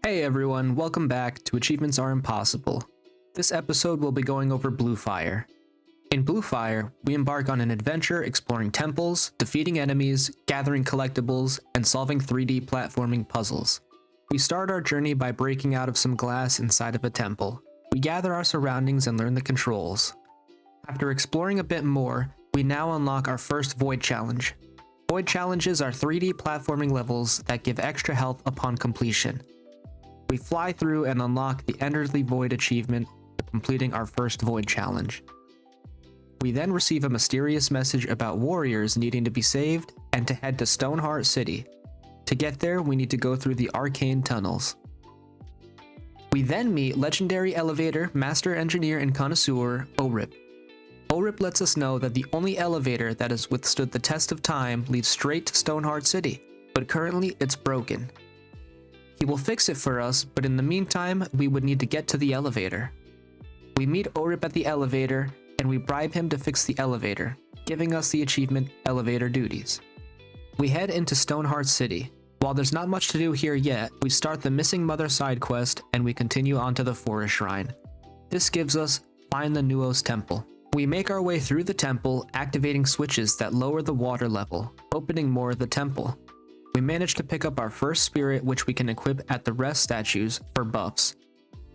Hey everyone, welcome back to Achievements Are Impossible. This episode will be going over Bluefire. In Bluefire, we embark on an adventure exploring temples, defeating enemies, gathering collectibles, and solving 3D platforming puzzles. We start our journey by breaking out of some glass inside of a temple. We gather our surroundings and learn the controls. After exploring a bit more, we now unlock our first Void Challenge. Void Challenges are 3D platforming levels that give extra health upon completion. We fly through and unlock the Enter the Void achievement for completing our first Void Challenge. We then receive a mysterious message about warriors needing to be saved and to head to Stoneheart City. To get there, we need to go through the arcane tunnels. We then meet legendary elevator, master engineer, and connoisseur, Orip. Orip lets us know that the only elevator that has withstood the test of time leads straight to Stoneheart City, but currently it's broken. He will fix it for us, but in the meantime, we would need to get to the elevator. We meet Orip at the elevator, and we bribe him to fix the elevator, giving us the achievement Elevator Duties. We head into Stoneheart City. While there's not much to do here yet, we start the Missing Mother side quest, and we continue on to the Forest Shrine. This gives us Find the Nuos Temple. We make our way through the temple, activating switches that lower the water level, opening more of the temple. We manage to pick up our first spirit, which we can equip at the rest statues for buffs.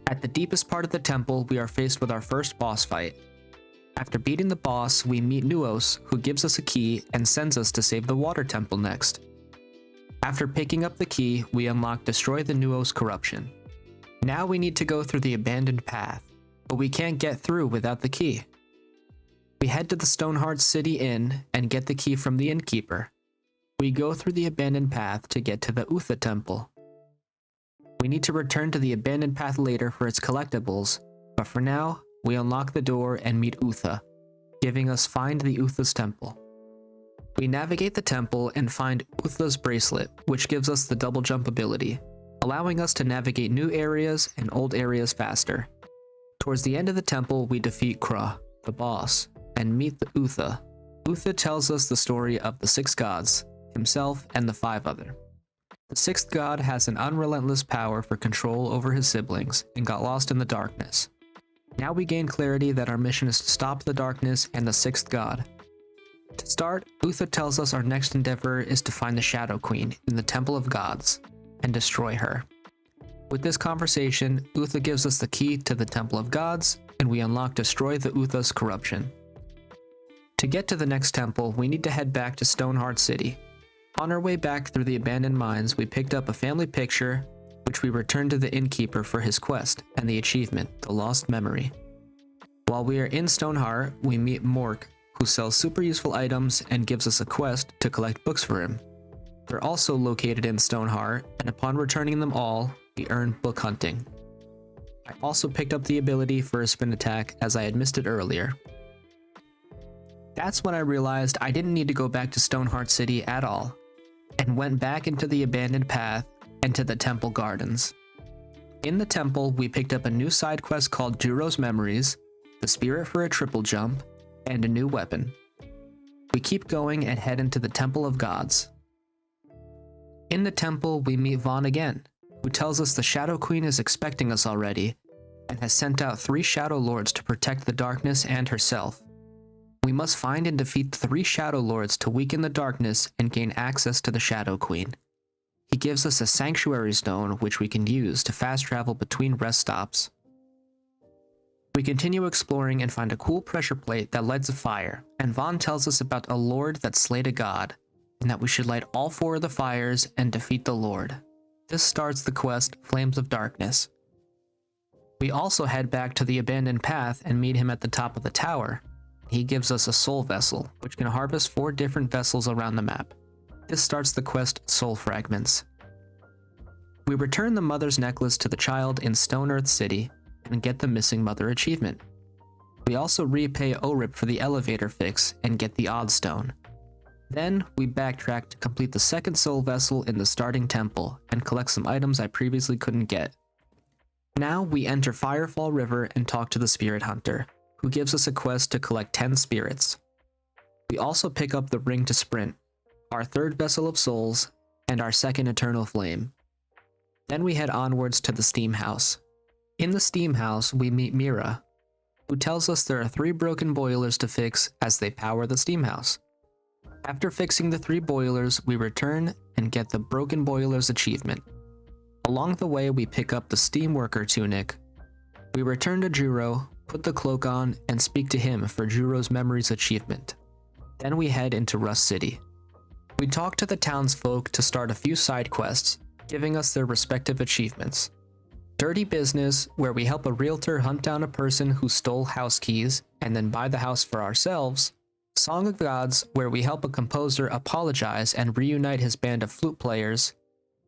At the deepest part of the temple, we are faced with our first boss fight. After beating the boss, we meet Nuos, who gives us a key and sends us to save the water temple next. After picking up the key, we unlock Destroy the Nuos Corruption. Now we need to go through the abandoned path, but we can't get through without the key. We head to the Stoneheart City Inn and get the key from the innkeeper. We go through the abandoned path to get to the Utha Temple. We need to return to the abandoned path later for its collectibles, but for now, we unlock the door and meet Utha, giving us Find the Utha's Temple. We navigate the temple and find Utha's bracelet, which gives us the double jump ability, allowing us to navigate new areas and old areas faster. Towards the end of the temple, we defeat Kra, the boss, and meet the Utha. Utha tells us the story of the 6 gods, himself and the 5 other. The 6th god has an unrelentless power for control over his siblings and got lost in the darkness. Now we gain clarity that our mission is to stop the darkness and the 6th god. To start, Utha tells us our next endeavor is to find the Shadow Queen in the Temple of Gods and destroy her. With this conversation, Utha gives us the key to the Temple of Gods, and we unlock Destroy the Utha's Corruption. To get to the next temple, we need to head back to Stoneheart City. On our way back through the abandoned mines, we picked up a family picture, which we returned to the innkeeper for his quest and the achievement, The Lost Memory. While we are in Stoneheart, we meet Mork, who sells super useful items and gives us a quest to collect books for him. They're also located in Stoneheart, and upon returning them all, we earn book hunting. I also picked up the ability for a spin attack as I had missed it earlier. That's when I realized I didn't need to go back to Stoneheart City at all, and went back into the abandoned path and to the temple gardens. In the temple, we picked up a new side quest called Juro's Memories, the spirit for a triple jump, and a new weapon. We keep going and head into the Temple of Gods. In the temple, we meet Vaughn again, who tells us the Shadow Queen is expecting us already, and has sent out 3 Shadow Lords to protect the darkness and herself. We must find and defeat 3 Shadow Lords to weaken the darkness and gain access to the Shadow Queen. He gives us a Sanctuary Stone which we can use to fast travel between rest stops. We continue exploring and find a cool pressure plate that lights a fire, and Vaughn tells us about a lord that slayed a god, and that we should light all 4 of the fires and defeat the lord. This starts the quest Flames of Darkness. We also head back to the abandoned path and meet him at the top of the tower. He gives us a soul vessel, which can harvest 4 different vessels around the map. This starts the quest Soul Fragments. We return the mother's necklace to the child in Stone Earth City and get the Missing Mother achievement. We also repay Orip for the elevator fix and get the Odd Stone. Then we backtrack to complete the 2nd soul vessel in the starting temple and collect some items I previously couldn't get. Now we enter Firefall River and talk to the Spirit Hunter, who gives us a quest to collect 10 spirits. We also pick up the Ring to Sprint, our 3rd vessel of souls, and our 2nd eternal flame. Then we head onwards to the steam house. In the steam house, we meet Mira, who tells us there are 3 broken boilers to fix as they power the steam house. After fixing the 3 boilers, we return and get the Broken Boilers achievement. Along the way, we pick up the Steam Worker tunic. We return to Juro, put the cloak on, and speak to him for Juro's Memories achievement. Then we head into Rust City. We talk to the townsfolk to start a few side quests, giving us their respective achievements. Dirty Business, where we help a realtor hunt down a person who stole house keys and then buy the house for ourselves. Song of Gods, where we help a composer apologize and reunite his band of flute players.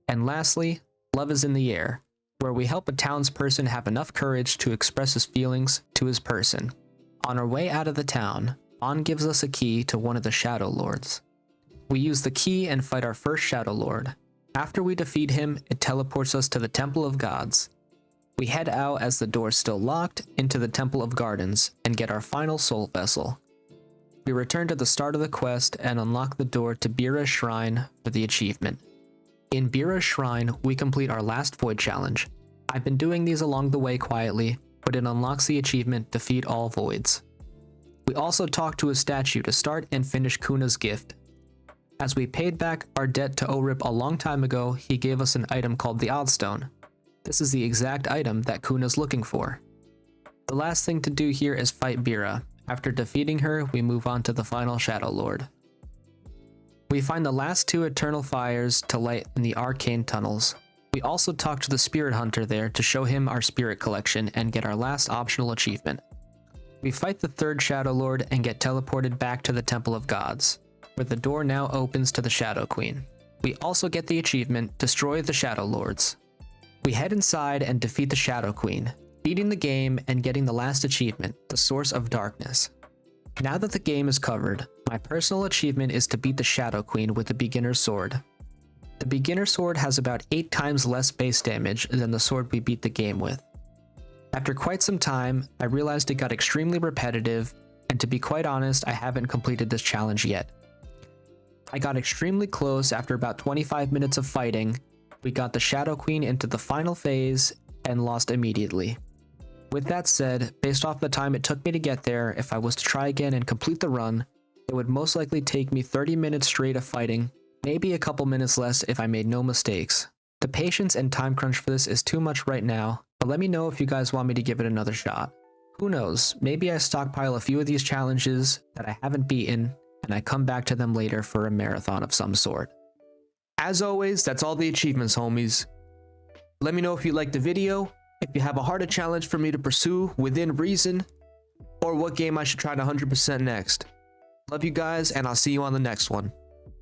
And lastly, Love is in the Air, where we help a townsperson have enough courage to express his feelings to his person. On our way out of the town, Vaughn gives us a key to one of the Shadow Lords. We use the key and fight our first Shadow Lord. After we defeat him, it teleports us to the Temple of Gods. We head out as the door is still locked into the Temple of Gardens and get our final soul vessel. We return to the start of the quest and unlock the door to Bira's Shrine for the achievement. In Bira's Shrine, we complete our last void challenge. I've been doing these along the way quietly, but it unlocks the achievement Defeat All Voids. We also talk to a statue to start and finish Kuna's gift. As we paid back our debt to Orip a long time ago, he gave us an item called the Oddstone. This is the exact item that Kuna's looking for. The last thing to do here is fight Bira. After defeating her, we move on to the final Shadow Lord. We find the last 2 Eternal Fires to light in the Arcane Tunnels. We also talk to the Spirit Hunter there to show him our Spirit Collection and get our last optional achievement. We fight the 3rd Shadow Lord and get teleported back to the Temple of Gods, where the door now opens to the Shadow Queen. We also get the achievement Destroy the Shadow Lords. We head inside and defeat the Shadow Queen, beating the game and getting the last achievement, the Source of Darkness. Now that the game is covered, my personal achievement is to beat the Shadow Queen with the Beginner Sword. The Beginner Sword has about 8 times less base damage than the sword we beat the game with. After quite some time, I realized it got extremely repetitive, and to be quite honest, I haven't completed this challenge yet. I got extremely close after about 25 minutes of fighting. We got the Shadow Queen into the final phase and lost immediately. With that said, based off the time it took me to get there, if I was to try again and complete the run, it would most likely take me 30 minutes straight of fighting, maybe a couple minutes less if I made no mistakes. The patience and time crunch for this is too much right now, but let me know if you guys want me to give it another shot. Who knows, maybe I stockpile a few of these challenges that I haven't beaten, and I come back to them later for a marathon of some sort. As always, that's all the achievements, homies. Let me know if you liked the video, if you have a harder challenge for me to pursue within reason, or what game I should try to 100% next. Love you guys, and I'll see you on the next one.